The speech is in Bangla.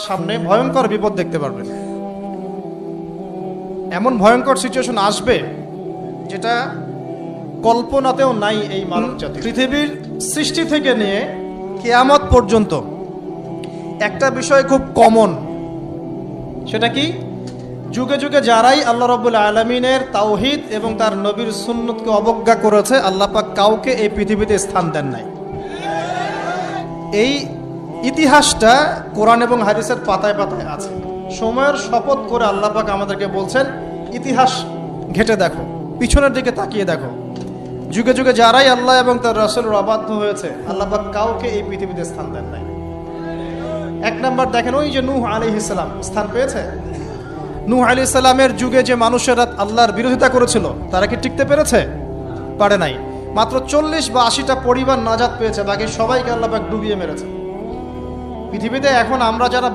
সামনে ভয়ঙ্কর বিপদ দেখতে পারবেন। এমন ভয়ঙ্কর সিচুয়েশন আসবে যেটা কল্পনাতেও নাই এই মানব জাতি। পৃথিবীর সৃষ্টি থেকে নিয়ে কিয়ামত পর্যন্ত একটা বিষয় খুব কমন, সেটা কি? যুগে যুগে যারাই আল্লাহ রাব্বুল আলামিনের তাওহীদ এবং তার নবীর সুন্নতকে অবজ্ঞা করেছে, আল্লাহ পাক কাউকে এই পৃথিবীতে স্থান দেন নাই। এই ইতিহাসটা কোরআন এবং হাদিসের পাতায় পাতায় আছে। সময়ের শপথ করে আল্লাহ পাক আমাদেরকে বলছেন, ইতিহাস ঘেটে দেখো, পিছনের দিকে তাকিয়ে দেখো। যুগে যুগে যারাই আল্লাহ এবং তার রাসূলের অবাধ্য হয়েছে, আল্লাহ পাক কাউকে এই পৃথিবীতে স্থান দেন নাই। এক নাম্বার দেখেন, ওই যে নূহ আলাইহিস সালাম স্থান পেয়েছে। নূহ আলাইহিস সালামের যুগে যে মানুষেরা আল্লাহর বিরোধিতা করেছিল, তারা কি টিকতে পেরেছে? পারে নাই। মাত্র 40 বা 80টা পরিবার নাজাত পেয়েছে, বাকি সবাইকে আল্লাহ পাক ডুবিয়ে মেরেছে। পৃথিবীতে এখন আমরা যারা